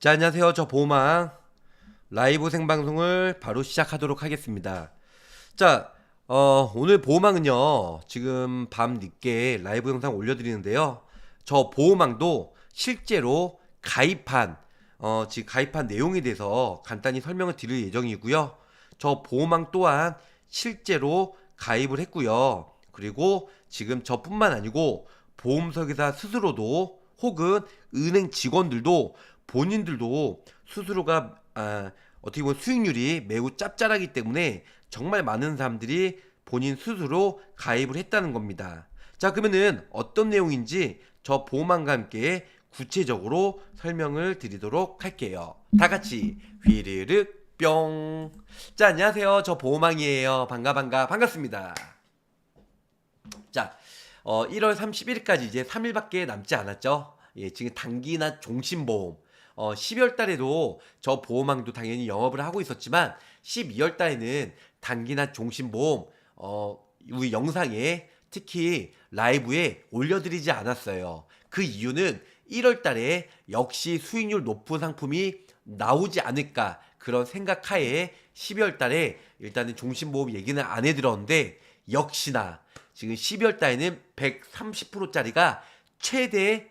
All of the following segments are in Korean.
자, 안녕하세요. 저 보호망 라이브 생방송을 바로 시작하도록 하겠습니다. 자, 오늘 보호망은요, 지금 밤 늦게 라이브 영상 올려드리는데요. 저 보호망도 실제로 지금 가입한 내용에 대해서 간단히 설명을 드릴 예정이고요. 저 보호망 또한 실제로 가입을 했고요. 그리고 지금 저뿐만 아니고 보험설계사 스스로도 혹은 은행 직원들도 본인들도 스스로가 어떻게 보면 수익률이 매우 짭짤하기 때문에 정말 많은 사람들이 본인 스스로 가입을 했다는 겁니다. 자, 그러면은 어떤 내용인지 저 보호망과 함께 구체적으로 설명을 드리도록 할게요. 다 같이 휘르르 뿅. 자, 안녕하세요. 저 보호망이에요. 반갑습니다. 자, 1월 31일까지 이제 3일밖에 남지 않았죠. 예, 지금 단기나 종신보험 12월 달에도 저 보호망도 당연히 영업을 하고 있었지만 12월 달에는 단기나 종신보험 우리 영상에 특히 라이브에 올려드리지 않았어요. 그 이유는 1월 달에 역시 수익률 높은 상품이 나오지 않을까 그런 생각하에 12월 달에 일단은 종신보험 얘기는 안 해드렸는데 역시나 지금 12월 달에는 130%짜리가 최대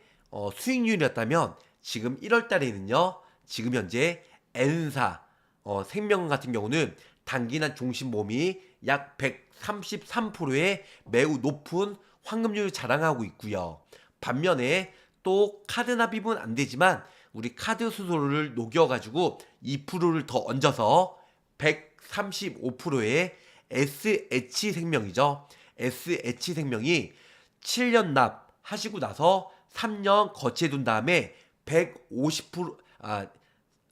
수익률이었다면 지금 1월 달에는요. 지금 현재 N사 생명 같은 경우는 단기나 종신보험이 약 133%의 매우 높은 환급률을 자랑하고 있고요. 반면에 또 카드 납입은 안 되지만 우리 카드 수수료를 녹여가지고 2%를 더 얹어서 135%의 SH생명이죠. SH생명이 7년 납 하시고 나서 3년 거치해둔 다음에 150%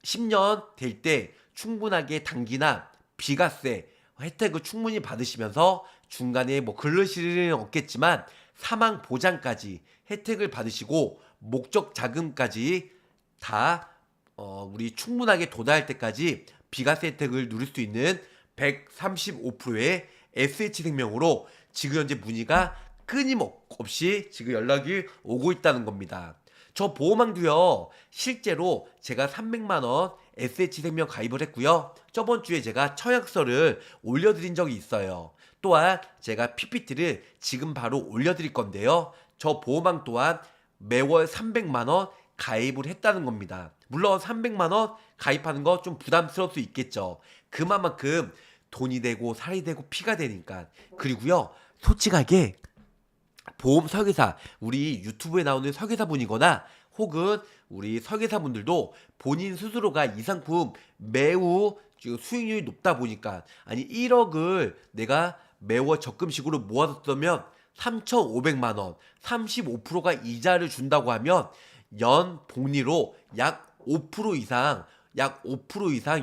10년 될 때 충분하게 단기나 비과세 혜택을 충분히 받으시면서 중간에 뭐 근로실 일은 없겠지만 사망 보장까지 혜택을 받으시고 목적 자금까지 다 우리 충분하게 도달할 때까지 비과세 혜택을 누릴 수 있는 135%의 SH생명으로 지금 현재 문의가 끊임없이 지금 연락이 오고 있다는 겁니다. 저 보호망도요, 실제로 제가 300만원 SH생명 가입을 했고요. 저번 주에 제가 청약서를 올려드린 적이 있어요. 또한 제가 PPT를 지금 바로 올려드릴 건데요. 저 보호망 또한 매월 300만원 가입을 했다는 겁니다. 물론 300만원 가입하는 거 좀 부담스러울 수 있겠죠. 그만큼 돈이 되고 살이 되고 피가 되니까. 그리고요, 솔직하게 보험 설계사, 우리 유튜브에 나오는 설계사분이거나 혹은 우리 설계사분들도 본인 스스로가 이 상품 매우 지금 수익률이 높다 보니까 1억을 내가 매월 적금식으로 모아뒀다면 3,500만 원, 35%가 이자를 준다고 하면 연 복리로 약5% 이상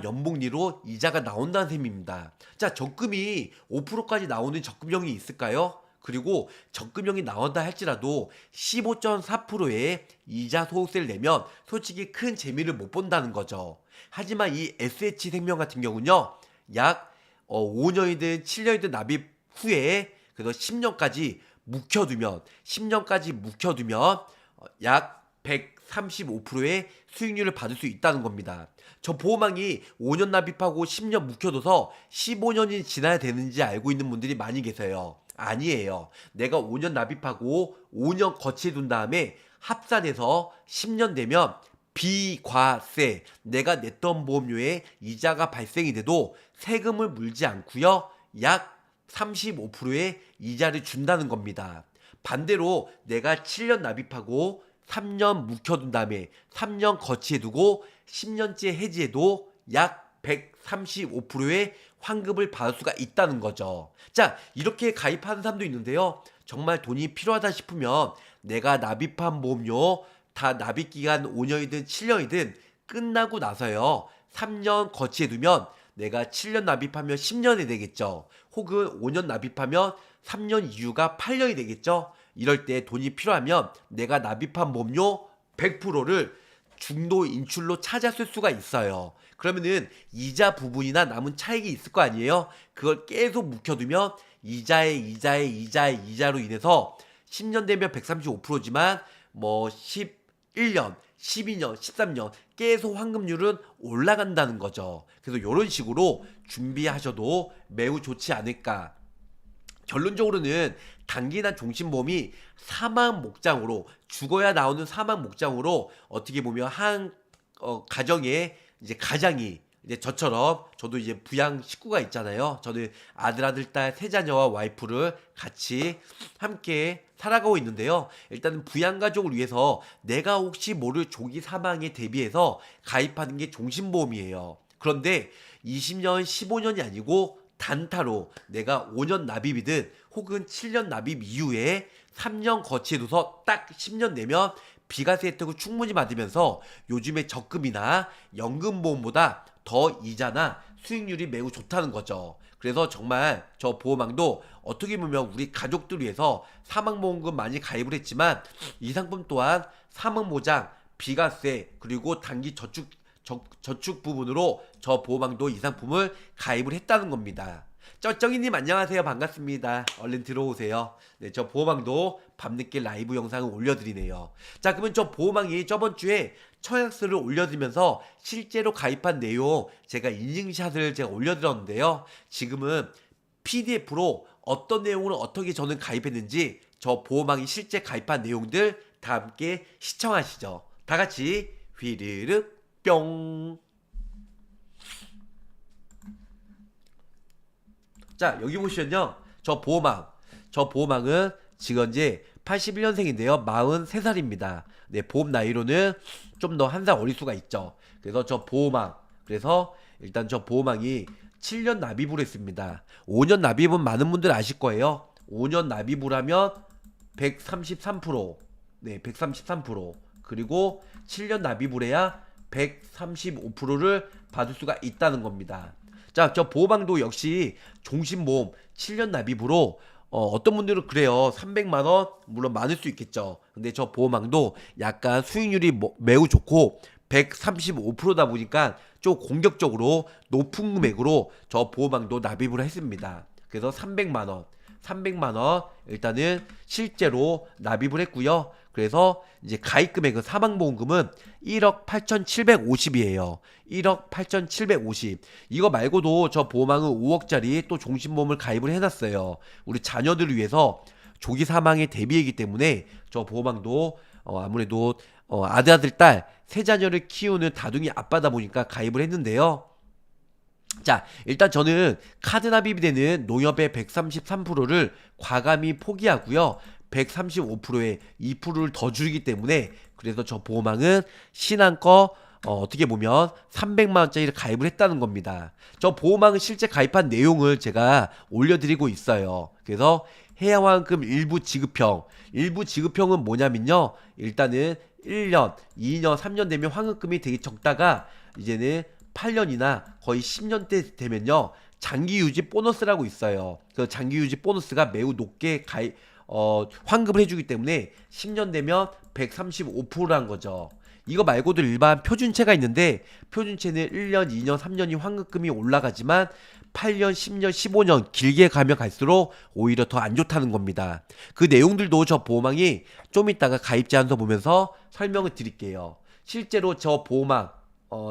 연복리로 이자가 나온다는 셈입니다. 자, 적금이 5%까지 나오는 적금형이 있을까요? 그리고 적금형이 나온다 할지라도 15.4%의 이자 소득세를 내면 솔직히 큰 재미를 못 본다는 거죠. 하지만 이 SH생명 같은 경우는요, 약 5년이든 7년이든 납입 후에 그래서 10년까지 묵혀두면 약 135%의 수익률을 받을 수 있다는 겁니다. 저 보호망이 5년 납입하고 10년 묵혀둬서 15년이 지나야 되는지 알고 있는 분들이 많이 계세요. 아니에요. 내가 5년 납입하고 5년 거치해둔 다음에 합산해서 10년 되면 비과세, 내가 냈던 보험료에 이자가 발생이 돼도 세금을 물지 않고요. 약 35%의 이자를 준다는 겁니다. 반대로 내가 7년 납입하고 3년 묵혀둔 다음에 3년 거치해두고 10년째 해지해도 약 135%의 환급을 받을 수가 있다는 거죠. 자, 이렇게 가입하는 사람도 있는데요. 정말 돈이 필요하다 싶으면 내가 납입한 보험료 다 납입기간 5년이든 7년이든 끝나고 나서요. 3년 거치해두면 내가 7년 납입하면 10년이 되겠죠. 혹은 5년 납입하면 3년 이후가 8년이 되겠죠. 이럴 때 돈이 필요하면 내가 납입한 보험료 100%를 중도 인출로 찾았을 수가 있어요. 그러면은 이자 부분이나 남은 차익이 있을 거 아니에요? 그걸 계속 묵혀두면 이자로 인해서 10년 되면 135%지만 뭐 11년, 12년, 13년 계속 환급률은 올라간다는 거죠. 그래서 이런 식으로 준비하셔도 매우 좋지 않을까. 결론적으로는 단기나 종신보험이 사망 목장으로, 죽어야 나오는 사망 목장으로 어떻게 보면 한 가정의 이제 가장이, 이제 저처럼 저도 이제 부양 식구가 있잖아요. 저는 아들, 딸 세 자녀와 와이프를 같이 함께 살아가고 있는데요. 일단은 부양가족을 위해서 내가 혹시 모를 조기 사망에 대비해서 가입하는 게 종신보험이에요. 그런데 20년, 15년이 아니고 단타로 내가 5년 납입이든 혹은 7년 납입 이후에 3년 거치해둬서 딱 10년 내면 비과세 혜택을 충분히 받으면서 요즘의 적금이나 연금보험보다 더 이자나 수익률이 매우 좋다는 거죠. 그래서 정말 저 보험왕도 어떻게 보면 우리 가족들 위해서 사망보험금 많이 가입을 했지만 이 상품 또한 사망보장, 비과세 그리고 단기 저축 부분으로 저 보험왕도 이 상품을 가입을 했다는 겁니다. 쩌쩌이님 안녕하세요. 반갑습니다. 얼른 들어오세요. 네, 저 보험왕도 밤늦게 라이브 영상을 올려드리네요. 자, 그러면 저 보험왕이 저번 주에 청약서를 올려드리면서 실제로 가입한 내용 제가 인증샷을 제가 올려드렸는데요. 지금은 PDF로 어떤 내용을 어떻게 저는 가입했는지 저 보험왕이 실제 가입한 내용들 다 함께 시청하시죠. 다 같이 휘르르 뿅. 자, 여기 보시면요. 저 보험왕은 지금 이제 81년생인데요. 43살입니다. 네, 보험 나이로는 좀 더 한 살 어릴 수가 있죠. 그래서 저 보험왕. 그래서 일단 저 보험왕이 7년 납입을 했습니다. 5년 납입은 많은 분들 아실 거예요. 5년 납입을 하면 133%. 네, 133%. 그리고 7년 납입을 해야 135%를 받을 수가 있다는 겁니다. 자, 저 보험왕도 역시 종신보험 7년 납입으로 어떤 분들은 그래요. 300만원 물론 많을 수 있겠죠. 근데 저 보험왕도 약간 수익률이 매우 좋고 135%다 보니까 좀 공격적으로 높은 금액으로 저 보험왕도 납입을 했습니다. 그래서 300만원 일단은 실제로 납입을 했고요. 그래서 이제 가입 금액은 사망보험금은 1억 8,750이에요. 1억 8,750. 이거 말고도 저 보험왕은 5억짜리 또 종신보험을 가입을 해놨어요. 우리 자녀들을 위해서 조기 사망에 대비이기 때문에 저 보험왕도 아무래도 아들, 딸 세 자녀를 키우는 다둥이 아빠다 보니까 가입을 했는데요. 자, 일단 저는 카드 납입이 되는 농협의 133%를 과감히 포기하고요. 135%에 2%를 더 줄이기 때문에 그래서 저 보험왕은 신한거 어떻게 보면 300만원짜리를 가입을 했다는 겁니다. 저 보험왕은 실제 가입한 내용을 제가 올려드리고 있어요. 그래서 해양환급 일부 지급형은 뭐냐면요. 일단은 1년, 2년, 3년 되면 환급금이 되게 적다가 이제는 8년이나 거의 10년대 되면요. 장기유지 보너스라고 있어요. 그 장기유지 보너스가 매우 높게 환급을 해주기 때문에 10년 되면 135%란 거죠. 이거 말고도 일반 표준체가 있는데 표준체는 1년, 2년, 3년이 환급금이 올라가지만 8년, 10년, 15년 길게 가면 갈수록 오히려 더 안 좋다는 겁니다. 그 내용들도 저 보험왕이 좀 이따가 가입 제안서 보면서 설명을 드릴게요. 실제로 저 보험왕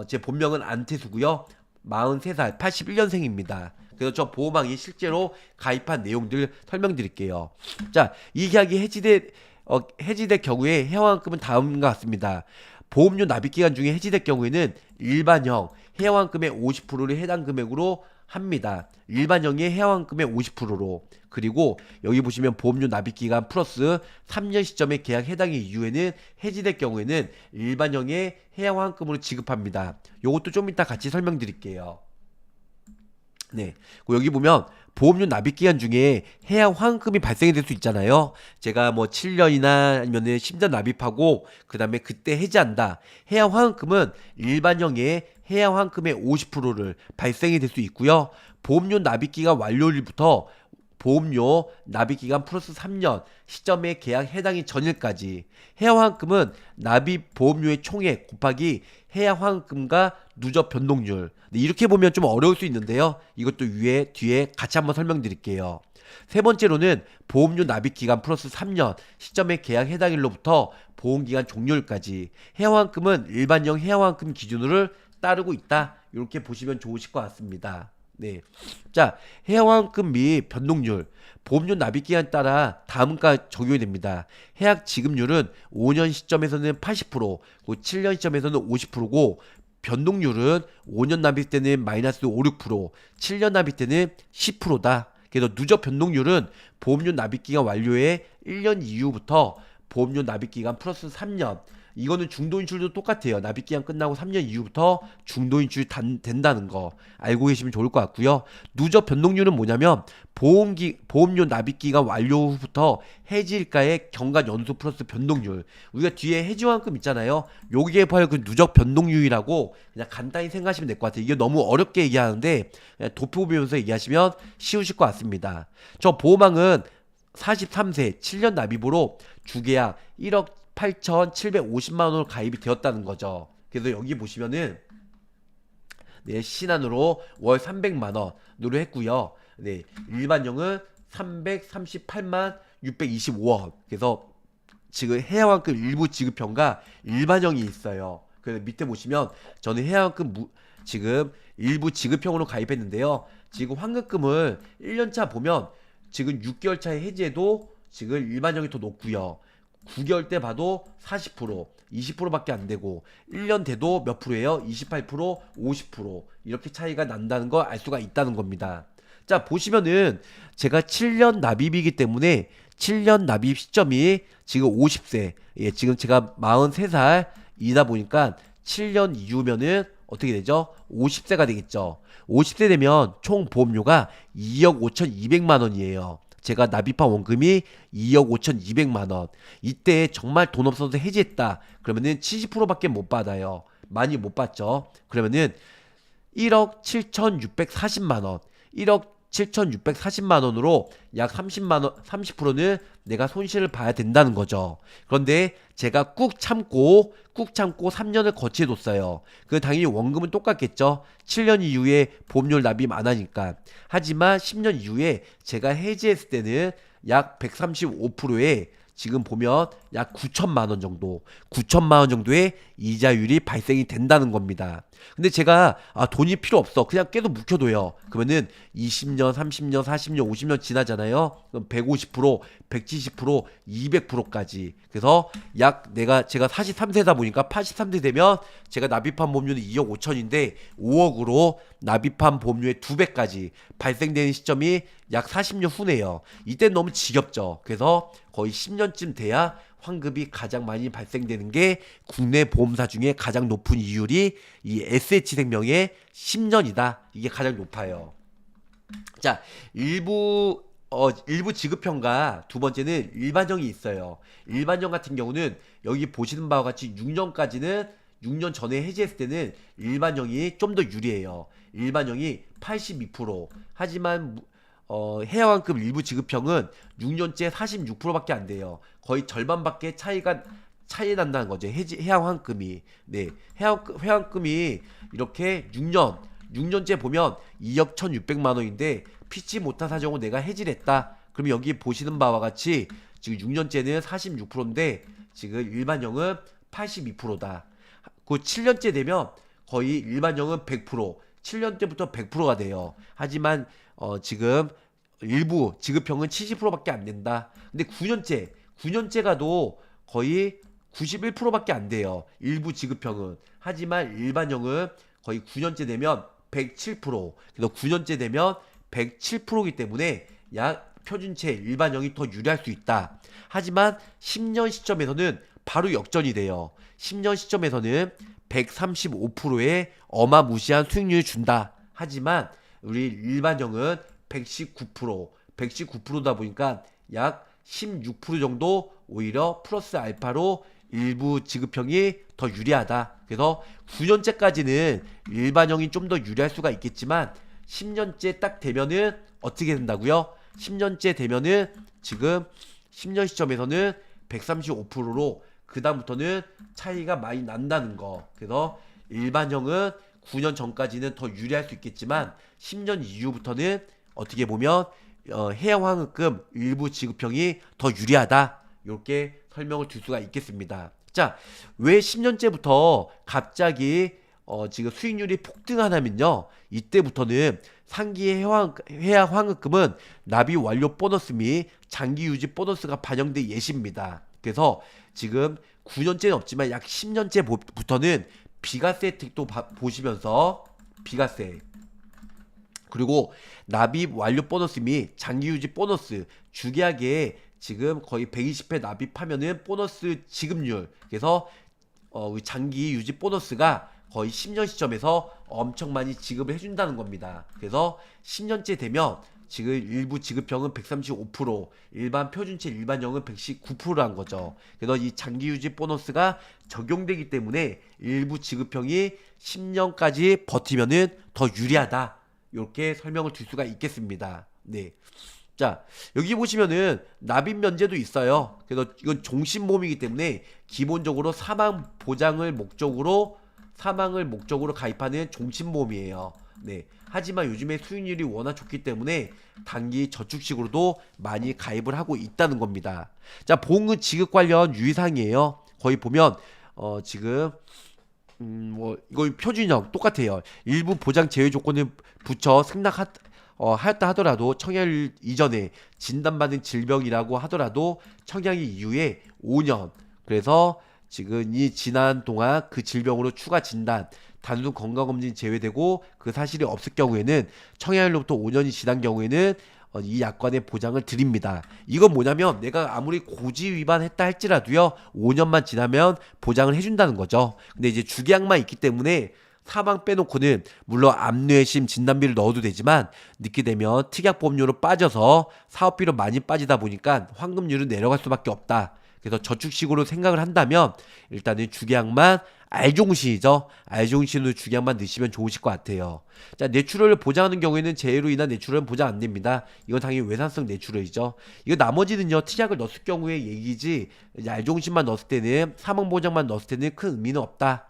제 본명은 안태수고요. 43살 81년생입니다. 그래서 저 보험왕이 실제로 가입한 내용들 설명드릴게요. 자, 이 계약이 해지될 경우에 해양환급은 다음과 같습니다. 보험료 납입기간 중에 해지될 경우에는 일반형 해양환급의 50%를 해당 금액으로 합니다. 일반형의 해양환급의 50%로. 그리고 여기 보시면 보험료 납입기간 플러스 3년 시점에 계약 해당의 이후에는 해지될 경우에는 일반형의 해양환급으로 지급합니다. 요것도 좀 이따 같이 설명드릴게요. 네, 여기 보면 보험료 납입기간 중에 해양 환급이 발생이 될 수 있잖아요. 제가 뭐 7년이나 아니면은 10년 납입하고 그 다음에 그때 해지한다. 해양 환급은 일반형의 해양 환급의 50%를 발생이 될 수 있고요. 보험료 납입기간 완료일부터 보험료 납입기간 플러스 3년 시점에 계약 해당이 전일까지. 해약환급은 납입 보험료의 총액 곱하기 해약환급과 누적 변동률. 네, 이렇게 보면 좀 어려울 수 있는데요. 이것도 뒤에 같이 한번 설명드릴게요. 세 번째로는 보험료 납입기간 플러스 3년 시점에 계약 해당일로부터 보험기간 종료일까지. 해약환급은 일반형 해약환급 기준을 따르고 있다. 이렇게 보시면 좋으실 것 같습니다. 네. 자, 해약환급 및 변동률. 보험료 납입기간에 따라 다음과 적용이 됩니다. 해약 지급률은 5년 시점에서는 80%, 7년 시점에서는 50%고, 변동률은 5년 납입 때는 마이너스 5, 6%, 7년 납입 때는 10%다. 그래서 누적 변동률은 보험료 납입기간 완료의 1년 이후부터 보험료 납입기간 플러스 3년. 이거는 중도인출도 똑같아요. 납입기간 끝나고 3년 이후부터 중도인출이 된다는 거 알고 계시면 좋을 것 같고요. 누적 변동률은 뭐냐면 보험료 납입기간 완료 후부터 해지일가의 경과 연수 플러스 변동률. 우리가 뒤에 해지환급 있잖아요. 여기에 바로 그 누적 변동률이라고 그냥 간단히 생각하시면 될 것 같아요. 이게 너무 어렵게 얘기하는데 그냥 도표 보면서 얘기하시면 쉬우실 것 같습니다. 저 보험왕은 43세 7년 납입으로 주계약 1억 8,750만 원으로 가입이 되었다는 거죠. 그래서 여기 보시면은 네, 신한으로 월 300만 원으로 했고요. 네, 일반형은 338만 625원. 그래서 지금 해양환급 일부 지급형과 일반형이 있어요. 그래서 밑에 보시면 저는 해양환급 지금 일부 지급형으로 가입했는데요. 지금 환급금을 1년차 보면 지금 6개월 차에 해지해도 지금 일반형이 더 높고요. 9개월 때 봐도 40%, 20%밖에 안 되고 1년 돼도 몇 프로예요? 28%, 50% 이렇게 차이가 난다는 걸 알 수가 있다는 겁니다. 자, 보시면은 제가 7년 납입이기 때문에 7년 납입 시점이 지금 50세. 예, 지금 제가 43살이다 보니까 7년 이후면은 어떻게 되죠? 50세가 되겠죠. 50세 되면 총 보험료가 2억 5,200만 원이에요. 제가 납입한 원금이 2억 5,200만 원. 이때 정말 돈 없어서 해지했다. 그러면은 70%밖에 못 받아요. 많이 못 받죠. 그러면은 1억 7,640만 원. 1억 7,640만 원으로 약 30만 원, 30%는 내가 손실을 봐야 된다는 거죠. 그런데 제가 꾹 참고 3년을 거치해뒀어요. 그 당연히 원금은 똑같겠죠. 7년 이후에 보험료 납입 안 하니까. 하지만 10년 이후에 제가 해지했을 때는 약 135%의 지금 보면 약 9천만 원 정도, 9천만 원 정도의 이자율이 발생이 된다는 겁니다. 근데 제가 돈이 필요 없어. 그냥 계속 묵혀둬요. 그러면은 20년, 30년, 40년, 50년 지나잖아요. 그럼 150%, 170%, 200%까지. 그래서 제가 43세다 보니까 83세 되면 제가 납입한 보험료는 2억 5천인데 5억으로 납입한 보험료의 2배까지 발생되는 시점이 약 40년 후네요. 이때 너무 지겹죠. 그래서 거의 10년쯤 돼야 환급이 가장 많이 발생되는 게 국내 보험사 중에 가장 높은 이율이 이 SH생명의 10년이다. 이게 가장 높아요. 자, 일부 지급형과 두 번째는 일반형이 있어요. 일반형 같은 경우는 여기 보시는 바와 같이 6년 전에 해지했을 때는 일반형이 좀 더 유리해요. 일반형이 82%. 하지만 해양환급 일부 지급형은 6년째 46%밖에 안 돼요. 거의 절반밖에 차이 난다는 거죠. 해양환급이. 네. 해양환급이 이렇게 6년째 보면 2억 1,600만 원인데 피치 못한 사정으로 내가 해지를 했다. 그러면 여기 보시는 바와 같이 지금 6년째는 46%인데 지금 일반형은 82%다. 그 7년째 되면 거의 일반형은 100%, 7년째부터 100%가 돼요. 하지만 지금 일부 지급형은 70%밖에 안 된다. 근데 9년째 가도 거의 91%밖에 안 돼요. 일부 지급형은. 하지만 일반형은 거의 9년째 되면 107%. 그래서 9년째 되면 107%이기 때문에 약 표준체 일반형이 더 유리할 수 있다. 하지만 10년 시점에서는 바로 역전이 돼요. 10년 시점에서는 135%의 어마무시한 수익률을 준다. 하지만 우리 일반형은 119%다 보니까 약 16% 정도 오히려 플러스 알파로 일부 지급형이 더 유리하다. 그래서 9년째까지는 일반형이 좀 더 유리할 수가 있겠지만 10년째 딱 되면은 어떻게 된다고요? 10년째 되면은 지금 10년 시점에서는 135%로 그 다음부터는 차이가 많이 난다는 거. 그래서 일반형은 9년 전까지는 더 유리할 수 있겠지만 10년 이후부터는 어떻게 보면 해양환급금 일부 지급형이 더 유리하다. 이렇게 설명을 줄 수가 있겠습니다. 자, 왜 10년째부터 갑자기 지금 수익률이 폭등하냐면요. 이때부터는 상기 해양환급금은 납입 완료 보너스 및 장기 유지 보너스가 반영될 예시입니다. 그래서 지금 9년째는 없지만 약 10년째부터는 비과세 혜택도 보시면서 비과세 그리고 납입 완료 보너스 및 장기 유지 보너스 주계약에 지금 거의 120회 납입하면은 보너스 지급률 그래서 장기 유지 보너스가 거의 10년 시점에서 엄청 많이 지급을 해준다는 겁니다. 그래서 10년째 되면 지금 일부 지급형은 135%, 일반 표준체 일반형은 119%란 거죠. 그래서 이 장기 유지 보너스가 적용되기 때문에 일부 지급형이 10년까지 버티면은 더 유리하다. 이렇게 설명을 줄 수가 있겠습니다. 네. 자, 여기 보시면은 납입 면제도 있어요. 그래서 이건 종신보험이기 때문에 기본적으로 사망을 목적으로 가입하는 종신보험이에요. 네. 하지만 요즘에 수익률이 워낙 좋기 때문에 단기 저축식으로도 많이 가입을 하고 있다는 겁니다. 자, 보험금 지급 관련 유의사항이에요. 거의 보면 지금 뭐 이거 표준형 똑같아요. 일부 보장 제외 조건을 붙여 하였다 하더라도 청약 이전에 진단받은 질병이라고 하더라도 청약 이후에 5년 그래서 지금 이 지난 동안 그 질병으로 추가 진단 단순 건강검진 제외되고 그 사실이 없을 경우에는 청약일로부터 5년이 지난 경우에는 이 약관의 보장을 드립니다. 이건 뭐냐면 내가 아무리 고지 위반했다 할지라도요 5년만 지나면 보장을 해준다는 거죠. 근데 이제 주계약만 있기 때문에 사망 빼놓고는 물론 암뇌심 진단비를 넣어도 되지만 늦게 되면 특약보험료로 빠져서 사업비로 많이 빠지다 보니까 환급률은 내려갈 수밖에 없다. 그래서 저축식으로 생각을 한다면 일단은 주계약만 알종신이죠. 알종신으로 주계약만 넣으시면 좋으실 것 같아요. 자, 내추럴을 보장하는 경우에는 재해로 인한 내추럴은 보장 안 됩니다. 이건 당연히 외산성 내추럴이죠. 이거 나머지는요 특약을 넣었을 경우의 얘기지 이제 알종신만 넣었을 때는 사망보장만 넣었을 때는 큰 의미는 없다.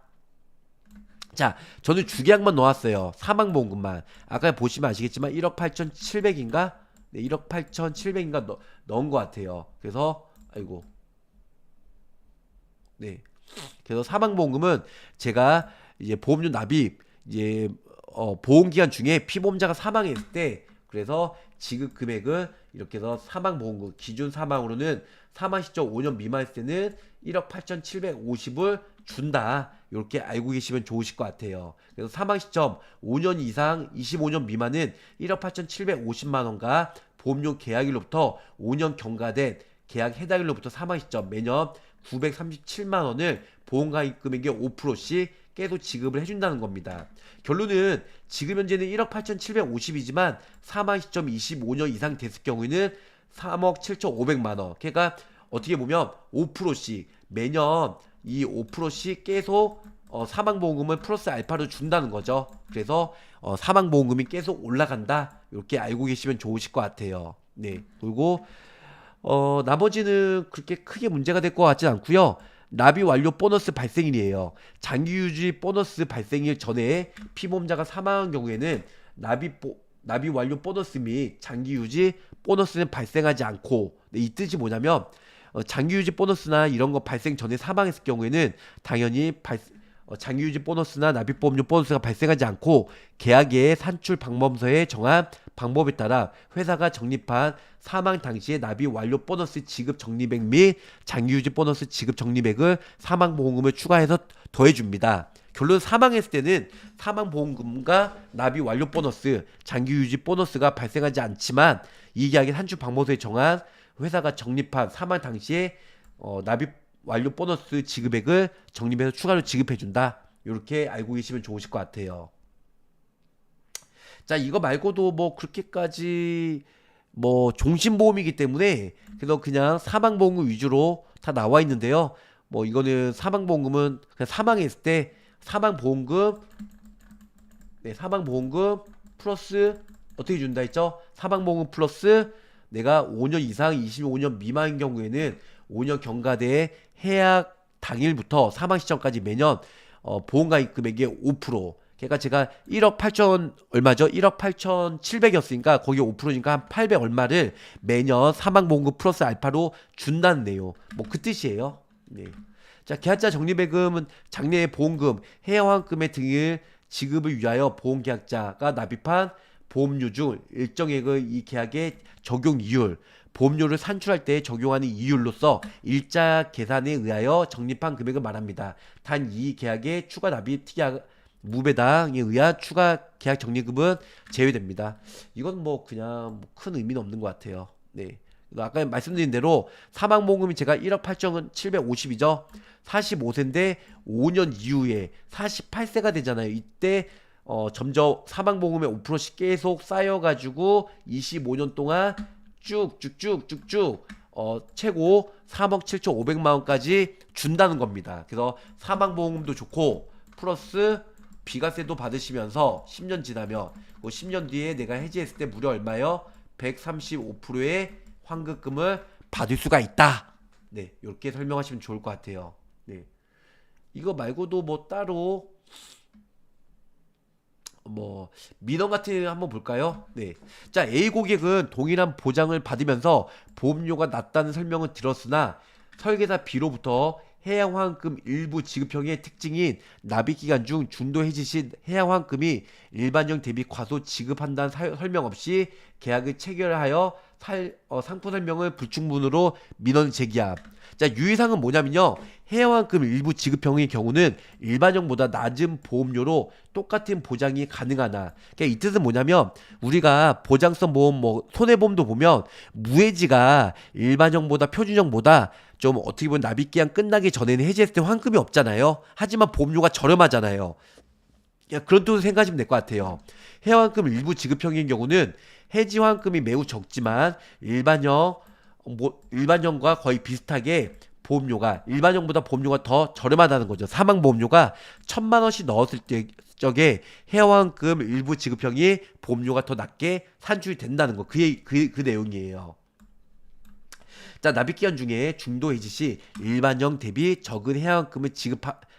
자, 저는 주계약만 넣었어요. 사망보험금만. 아까 보시면 아시겠지만 1억 8,700인가? 네, 1억 8,700인가 넣은 것 같아요. 그래서 아이고 네. 그래서 사망보험금은 제가 이제 보험료 납입 이제 보험기간 중에 피보험자가 사망했을 때 그래서 지급 금액은 이렇게 해서 사망보험금 기준 사망으로는 사망 시점 5년 미만했을 때는 1억 8,750을 준다. 이렇게 알고 계시면 좋으실 것 같아요. 그래서 사망 시점 5년 이상 25년 미만은 1억 8,750만 원과 보험료 계약일로부터 5년 경과된 계약 해당일로부터 사망 시점 매년 937만 원을 보험가입 금액의 5%씩 계속 지급을 해준다는 겁니다. 결론은 지급 현재는 1억 8,750이지만 사망 시점 25년 이상 됐을 경우에는 3억 7,500만 원. 그러니까 어떻게 보면 5%씩 매년 이 5%씩 계속 사망보험금을 플러스 알파로 준다는 거죠. 그래서 사망보험금이 계속 올라간다. 이렇게 알고 계시면 좋으실 것 같아요. 네. 그리고 나머지는 그렇게 크게 문제가 될 것 같진 않고요. 납입 완료 보너스 발생일이에요. 장기 유지 보너스 발생일 전에 피보험자가 사망한 경우에는 납입 완료 보너스 및 장기 유지 보너스는 발생하지 않고 이 뜻이 뭐냐면 장기 유지 보너스나 이런 거 발생 전에 사망했을 경우에는 당연히 장기 유지 보너스나 납입보험료 보너스가 발생하지 않고 계약의 산출 방법서에 정한 방법에 따라 회사가 적립한 사망 당시의 납입 완료 보너스 지급 적립액 및 장기 유지 보너스 지급 적립액을 사망보험금을 추가해서 더해줍니다. 결론 사망했을 때는 사망보험금과 납입 완료 보너스, 장기 유지 보너스가 발생하지 않지만 이 계약의 산출 방법서에 정한 회사가 적립한 사망 당시에 납입 완료 보너스 지급액을 적립해서 추가로 지급해준다. 이렇게 알고 계시면 좋으실 것 같아요. 자, 이거 말고도 뭐 그렇게까지 뭐 종신보험이기 때문에 그래서 그냥 사망보험금 위주로 다 나와 있는데요. 뭐 이거는 사망보험금은 그냥 사망했을 때 사망보험금 네, 사망보험금 플러스 어떻게 준다 했죠? 사망보험금 플러스 내가 5년 이상 25년 미만인 경우에는 5년 경과대에 해약 당일부터 사망 시점까지 매년 보험가입 금액의 5%. 그러니까 제가 1억 8천 얼마죠? 1억 8,700이었으니까 거기 5%니까 한 800 얼마를 매년 사망보험금 플러스 알파로 준다는 내용. 뭐 그 뜻이에요. 네. 자, 계약자 적립예금은 장래의 보험금, 해양환급의 등을 지급을 위하여 보험계약자가 납입한 보험료 중 일정액의 이 계약의 적용 이율, 보험료를 산출할 때 적용하는 이율로서 일자 계산에 의하여 적립한 금액을 말합니다. 단 이 계약의 추가 납입 특약 무배당에 의한 추가 계약 적립금은 제외됩니다. 이건 뭐 그냥 큰 의미는 없는 것 같아요. 네. 아까 말씀드린 대로 사망보험금이 제가 1억 8,750이죠. 45세인데 5년 이후에 48세가 되잖아요. 이때 점점 사망보험금의 5%씩 계속 쌓여가지고 25년 동안 쭉쭉쭉쭉쭉 최고 3억 7,500만 원까지 준다는 겁니다. 그래서 사망보험금도 좋고 플러스 비과세도 받으시면서 10년 지나면 그 10년 뒤에 내가 해지했을 때 무려 얼마요? 135%의 환급금을 받을 수가 있다. 네, 이렇게 설명하시면 좋을 것 같아요. 네, 이거 말고도 뭐 따로 뭐 민원 같은 거 한번 볼까요? 네, 자 A 고객은 동일한 보장을 받으면서 보험료가 낮다는 설명을 들었으나 설계사 B로부터 해양환급 일부 지급형의 특징인 납입기간 중 중도 해지 시 해양환급이 일반형 대비 과소 지급한다는 설명 없이 계약을 체결하여 상품 설명을 불충분으로 민원 제기함. 자, 유의사항은 뭐냐면요. 해양환급 일부 지급형의 경우는 일반형보다 낮은 보험료로 똑같은 보장이 가능하나. 그러니까 이 뜻은 뭐냐면 우리가 보장성 보험 뭐 손해보험도 보면 무해지가 일반형보다 표준형보다 좀 어떻게 보면 납입기한 끝나기 전에는 해지했을 때 환급이 없잖아요. 하지만 보험료가 저렴하잖아요. 그런 뜻으로 생각하시면 될 것 같아요. 해양환급 일부 지급형인 경우는 해지 환급이 매우 적지만 일반형과 거의 비슷하게 보험료가 일반형보다 보험료가 더 저렴하다는 거죠. 사망보험료가 1,000만 원씩 넣었을 때 적에 해양환급 일부 지급형이 보험료가 더 낮게 산출이 된다는 거. 그 내용이에요. 자, 납입기간 중에 중도 해지 시 일반형 대비 적은 해양환급을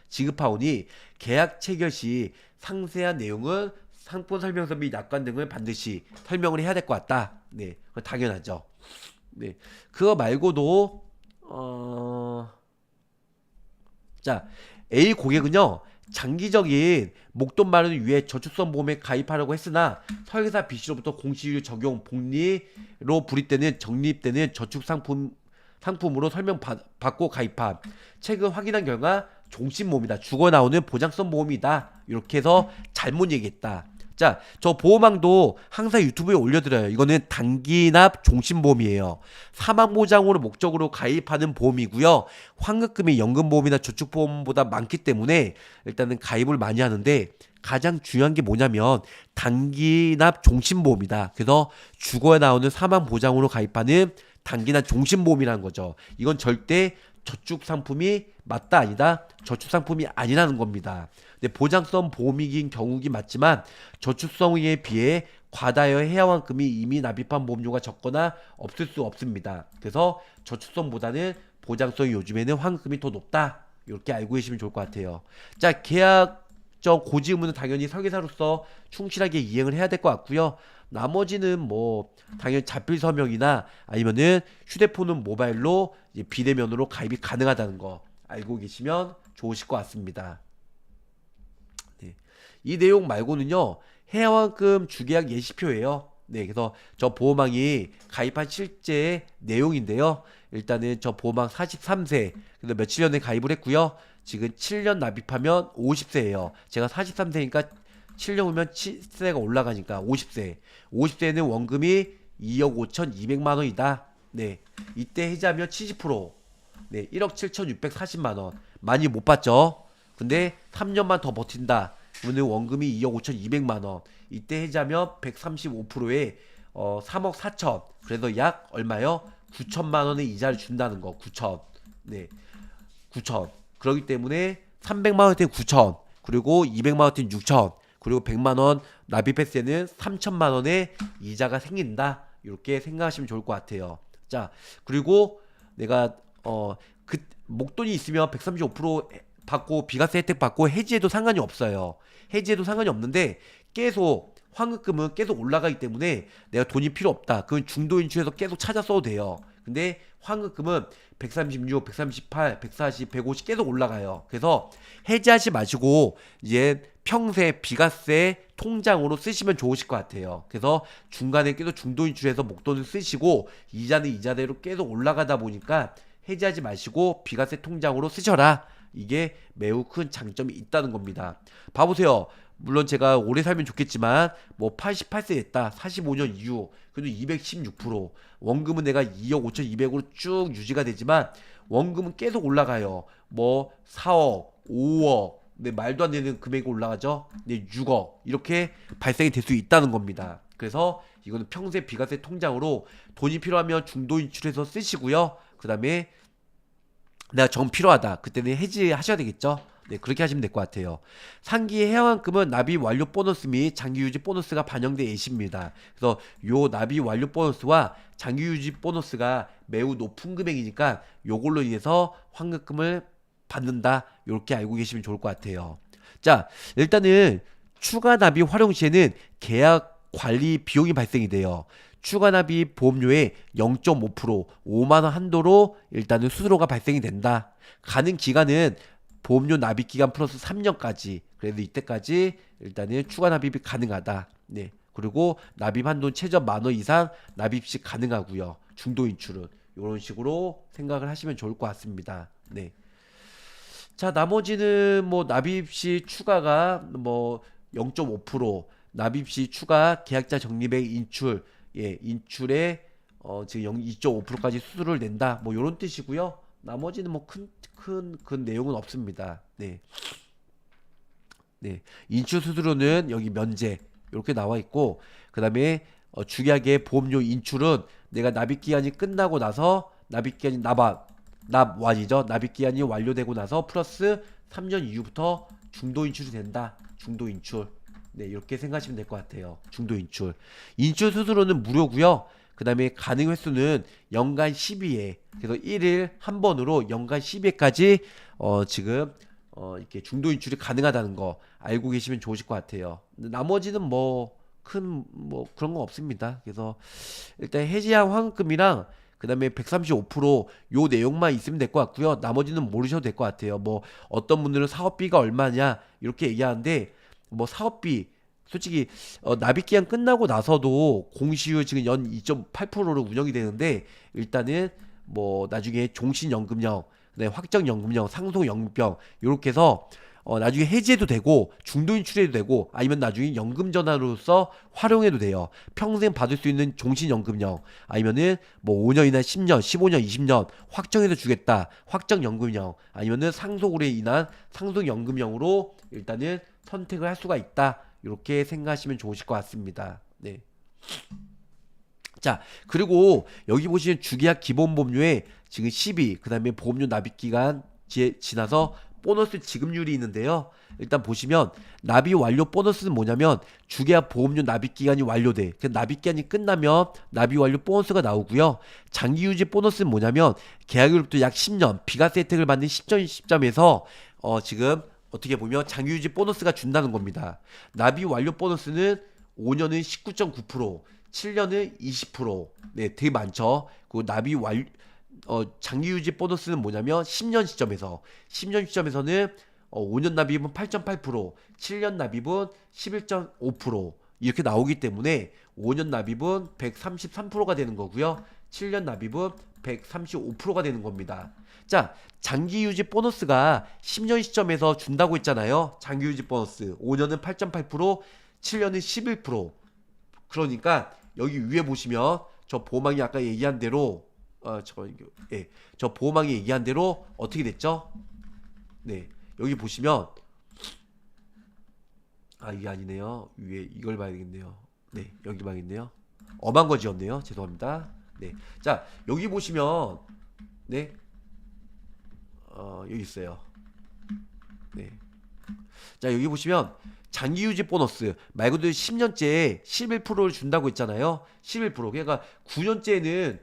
지급하오니 계약 체결 시 상세한 내용은 상품 설명서 및 약관 등을 반드시 설명을 해야 될 것 같다. 네, 그건 당연하죠. 네, 그거 말고도 자 A 고객은요 장기적인 목돈 마련을 위해 저축성 보험에 가입하려고 했으나 설계사 B씨로부터 공시율 적용 복리로 불입되는 적립되는 저축 상품으로 설명받고 가입함. 최근 확인한 결과 종신보험이다. 죽어 나오는 보장성 보험이다. 이렇게 해서 잘못 얘기했다. 자, 저 보험왕도 항상 유튜브에 올려드려요. 이거는 단기납 종신보험이에요. 사망보장으로 목적으로 가입하는 보험이고요. 환급금이 연금보험이나 저축보험보다 많기 때문에 일단은 가입을 많이 하는데 가장 중요한 게 뭐냐면 단기납 종신보험이다. 그래서 죽어야 나오는 사망보장으로 가입하는 단기납 종신보험이라는 거죠. 이건 절대 저축상품이 맞다 아니다 저축상품이 아니라는 겁니다. 근데 보장성 보험이긴 경우긴 맞지만 저축성에 비해 과다의 해양환급이 이미 납입한 보험료가 적거나 없을 수 없습니다. 그래서 저축성보다는 보장성이 요즘에는 환급금이 더 높다. 이렇게 알고 계시면 좋을 것 같아요. 자, 계약적 고지 의무는 당연히 설계사로서 충실하게 이행을 해야 될 것 같고요. 나머지는 뭐 당연히 자필 서명이나 아니면은 휴대폰은 모바일로 이제 비대면으로 가입이 가능하다는 거 알고 계시면 좋으실 것 같습니다. 네. 이 내용 말고는요 해양환급 주계약 예시표예요. 네, 그래서 저 보험왕이 가입한 실제 내용인데요. 일단은 저 보험왕 43세, 근데 며칠 전에 가입을 했고요. 지금 7년 납입하면 50세예요. 제가 43세니까 7년 후면 7세가 올라가니까 50세. 50세는 원금이 2억 5,200만 원이다. 네, 이때 해지하면 70%. 네, 1억 7,640만 원. 많이 못 받죠. 근데 3년만 더 버틴다. 그러면 원금이 2억 5,200만 원. 이때 해지하면 135%에 3억 4천. 그래서 약 얼마요? 9천만 원의 이자를 준다는 거. 9천. 네, 9천. 그렇기 때문에 300만 원대 9천. 그리고 200만 원대 6천. 그리고 100만 원 납입했을 때는 3천만 원의 이자가 생긴다. 이렇게 생각하시면 좋을 것 같아요. 자, 그리고 내가 그 목돈이 있으면 135% 받고 비과세 혜택 받고 해지해도 상관이 없어요. 해지해도 상관이 없는데 계속 환급금은 계속 올라가기 때문에 내가 돈이 필요 없다. 그건 중도 인출해서 계속 찾아 써도 돼요. 근데 환급금은 136, 138, 140, 150 계속 올라가요. 그래서 해지하지 마시고 이제 평생 비과세 통장으로 쓰시면 좋으실 것 같아요. 그래서 중간에 계속 중도 인출해서 목돈을 쓰시고 이자는 이자대로 계속 올라가다 보니까 해지하지 마시고 비과세 통장으로 쓰셔라. 이게 매우 큰 장점이 있다는 겁니다. 봐보세요. 물론 제가 오래 살면 좋겠지만 뭐 88세 됐다. 45년 이후 그래도 216% 원금은 내가 2억 5,200으로 쭉 유지가 되지만 원금은 계속 올라가요. 뭐 4억, 5억 네, 말도 안 되는 금액이 올라가죠. 네, 6억 이렇게 발생이 될 수 있다는 겁니다. 그래서 이거는 평생 비과세 통장으로 돈이 필요하면 중도 인출해서 쓰시고요. 그 다음에 내가 정 필요하다. 그때는 해지하셔야 되겠죠. 네, 그렇게 하시면 될 것 같아요. 상기 해양금은 납입 완료 보너스 및 장기 유지 보너스가 반영돼 있습니다. 그래서 요 납입 완료 보너스와 장기 유지 보너스가 매우 높은 금액이니까 요걸로 인해서 환급금을 받는다. 이렇게 알고 계시면 좋을 것 같아요. 자, 일단은 추가 납입 활용 시에는 계약 관리 비용이 발생이 돼요. 추가 납입 보험료의 0.5% 5만 원 한도로 일단은 수수료가 발생이 된다. 가능 기간은 보험료 납입 기간 플러스 3년까지. 그래서 이때까지 일단은 추가 납입이 가능하다. 네. 그리고 납입 한도는 최저 10,000원 이상 납입 시 가능하고요. 중도 인출은 이런 식으로 생각을 하시면 좋을 것 같습니다. 네. 자, 나머지는 뭐 납입 시 추가가 뭐 0.5%, 납입 시 추가 계약자 적립액 인출, 예, 인출에 지금 2.5%까지 수수료를 낸다. 뭐 요런 뜻이고요. 나머지는 뭐 큰 내용은 없습니다. 네. 네. 인출 수수료는 여기 면제 이렇게 나와 있고 그다음에 주계약의 보험료 인출은 내가 납입 기간이 끝나고 나서 납입 기간이 납완이죠. 납입 기한이 완료되고 나서 플러스 3년 이후부터 중도 인출이 된다. 중도 인출. 네, 이렇게 생각하시면 될 것 같아요. 중도 인출. 인출 수수료는 무료고요. 그 다음에 가능 횟수는 연간 12회. 그래서 1일 한 번으로 연간 12회까지 지금 이렇게 중도 인출이 가능하다는 거 알고 계시면 좋으실 것 같아요. 나머지는 뭐 그런 거 없습니다. 그래서 일단 해지한 환급금이랑 그 다음에 135%요 내용만 있으면 될 것 같고요. 나머지는 모르셔도 될 것 같아요. 뭐 어떤 분들은 사업비가 얼마냐 이렇게 얘기하는데 뭐 사업비 솔직히 납입 기한 끝나고 나서도 공시효 지금 연 2.8%로 운영이 되는데 일단은 뭐 나중에 종신연금형, 그다음에 확정연금형, 상속연금형 이렇게 해서 나중에 해지해도 되고 중도 인출해도 되고 아니면 나중에 연금 전환으로서 활용해도 돼요. 평생 받을 수 있는 종신연금형 아니면은 뭐 5년이나 10년, 15년, 20년 확정해서 주겠다. 확정연금형 아니면은 상속으로 인한 상속연금형으로 일단은 선택을 할 수가 있다. 이렇게 생각하시면 좋으실 것 같습니다. 네. 자, 그리고 여기 보시면 주계약 기본보험료에 지금 12, 그 다음에 보험료 납입기간 지나서 보너스 지급률이 있는데요. 일단 보시면 납입 완료 보너스는 뭐냐면 주계약 보험료 납입기간이 완료돼. 그 납입기간이 끝나면 납입 완료 보너스가 나오고요. 장기유지 보너스는 뭐냐면 계약으로부터 약 10년 비과세 혜택을 받는 시점에서 지금 어떻게 보면 장기유지 보너스가 준다는 겁니다. 납입 완료 보너스는 5년은 19.9%, 7년은 20%. 네, 되게 많죠. 그 납입 완료 장기유지 보너스는 뭐냐면 10년 시점에서는 5년 납입은 8.8%, 7년 납입은 11.5% 이렇게 나오기 때문에 5년 납입은 133%가 되는 거고요. 7년 납입은 135%가 되는 겁니다. 자, 장기유지 보너스가 10년 시점에서 준다고 했잖아요. 장기유지 보너스 5년은 8.8%, 7년은 11%. 그러니까 여기 위에 보시면 저 보험왕이 아까 얘기한 대로 저 보험왕이 얘기한 대로 어떻게 됐죠? 네, 여기 보시면 이게 아니네요. 위에 이걸 봐야 되겠네요. 네, 여기 봐야겠네요. 엄한 거 지었네요. 죄송합니다. 네, 자 여기 보시면 네, 여기 있어요. 네, 자, 여기 보시면 장기 유지 보너스 말 그대로 10년째에 11%를 준다고 했잖아요. 11%. 그러니까 9년째는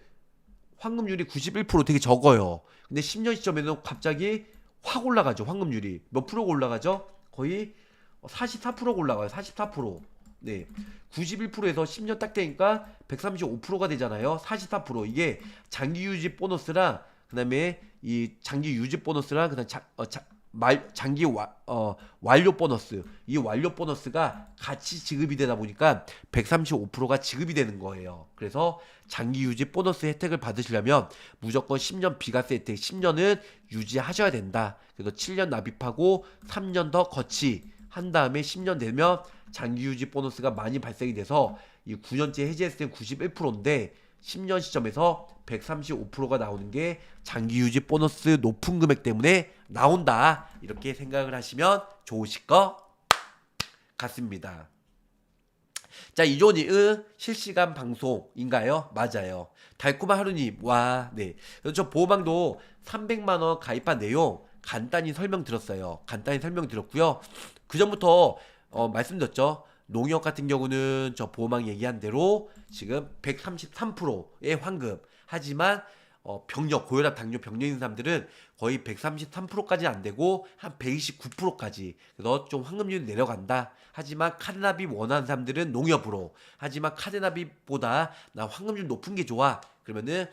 황금률이 91% 되게 적어요. 근데 10년 시점에는 갑자기 확 올라가죠. 황금률이. 몇 프로가 올라가죠? 거의 44%가 올라가요. 44%. 네. 91%에서 10년 딱 되니까 135%가 되잖아요. 44%. 이게 장기 유지 보너스랑 그다음에 이 장기 유지 보너스랑 그다음 장기 완료 보너스. 이 완료 보너스가 같이 지급이 되다 보니까 135%가 지급이 되는 거예요. 그래서 장기 유지 보너스 혜택을 받으시려면 무조건 10년 비과세 혜택 10년은 유지하셔야 된다. 그래서 7년 납입하고 3년 더 거치 한 다음에 10년 되면 장기 유지 보너스가 많이 발생이 돼서 이 9년째 해지했을 때 91%인데 10년 시점에서 135%가 나오는 게 장기 유지 보너스 높은 금액 때문에 나온다. 이렇게 생각을 하시면 좋으실 것 같습니다. 자, 이존이 실시간 방송인가요? 맞아요. 달콤한 하루님, 와, 네. 그래서 저 보호망도 300만원 가입한 내용 간단히 설명드렸어요. 간단히 설명드렸고요. 그 전부터 말씀드렸죠. 농협 같은 경우는 저 보호망 얘기한 대로 지금 133%의 환급. 하지만 병력, 고혈압, 당뇨, 병력 있는 사람들은 거의 133%까지 안 되고 한 129%까지. 그래서 좀 황금률이 내려간다. 하지만 카드납입 원하는 사람들은 농협으로. 하지만 카드납입보다 나 황금률 높은 게 좋아. 그러면은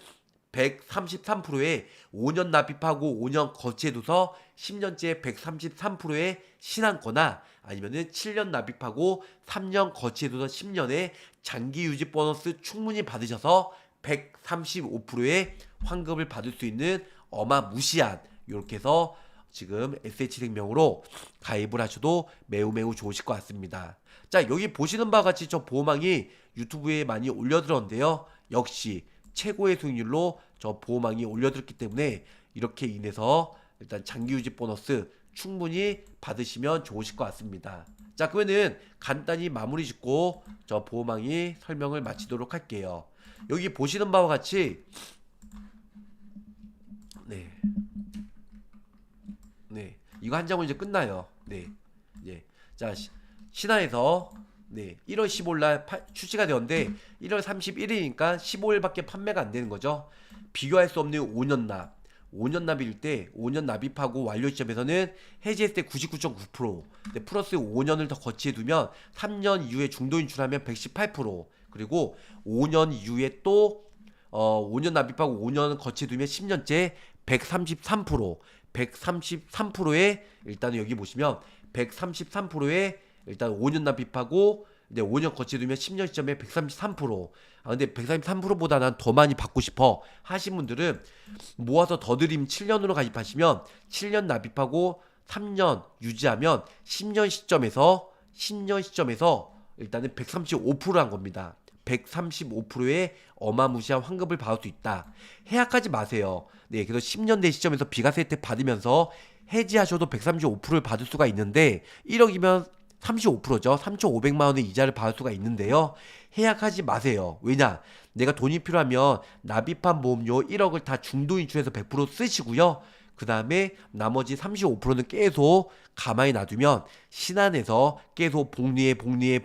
133%에 5년 납입하고 5년 거치해둬서 10년째 133%에 신한거나 아니면은 7년 납입하고 3년 거치해둬서 10년에 장기 유지 보너스 충분히 받으셔서 135%의 환급을 받을 수 있는 어마무시한 이렇게 해서 지금 SH생명으로 가입을 하셔도 매우 매우 좋으실 것 같습니다. 자, 여기 보시는 바와 같이 저 보호망이 유튜브에 많이 올려드렸는데요. 역시 최고의 수익률로 저 보호망이 올려드렸기 때문에 이렇게 인해서 일단 장기 유지 보너스 충분히 받으시면 좋으실 것 같습니다. 자, 그러면은 간단히 마무리 짓고 저 보호망이 설명을 마치도록 할게요. 여기 보시는 바와 같이 네, 네, 이거 한 장은 이제 끝나요. 네, 예, 자 신화에서 네 1월 15일 날 출시가 되었는데 1월 31일이니까 15일밖에 판매가 안 되는 거죠. 비교할 수 없는 5년 납. 5년 납일 때 5년 납입하고 완료 시점에서는 해지했을 때 99.9%, 네, 플러스 5년을 더 거치해 두면 3년 이후에 중도 인출하면 118%, 그리고 5년 이후에 또 5년 납입하고 5년 거치해 두면 10년째 133%, 133%에 일단은 여기 보시면 133%에 일단 5년 납입하고 네, 5년 거치두면 10년 시점에 133%. 아, 근데 133%보다 난 더 많이 받고 싶어 하신 분들은 모아서 더 드림 7년으로 가입하시면 7년 납입하고 3년 유지하면 10년 시점에서 일단은 135%한 겁니다. 135%의 어마무시한 환급을 받을 수 있다. 해약하지 마세요. 네, 그래서 10년 내 시점에서 비과세 혜택 받으면서 해지하셔도 135%를 받을 수가 있는데 1억이면 35%죠. 3,500만 원의 이자를 받을 수가 있는데요. 해약하지 마세요. 왜냐? 내가 돈이 필요하면 납입한 보험료 1억을 다 중도 인출해서 100% 쓰시고요. 그 다음에 나머지 35%는 계속 가만히 놔두면 신한에서 계속 복리에 의해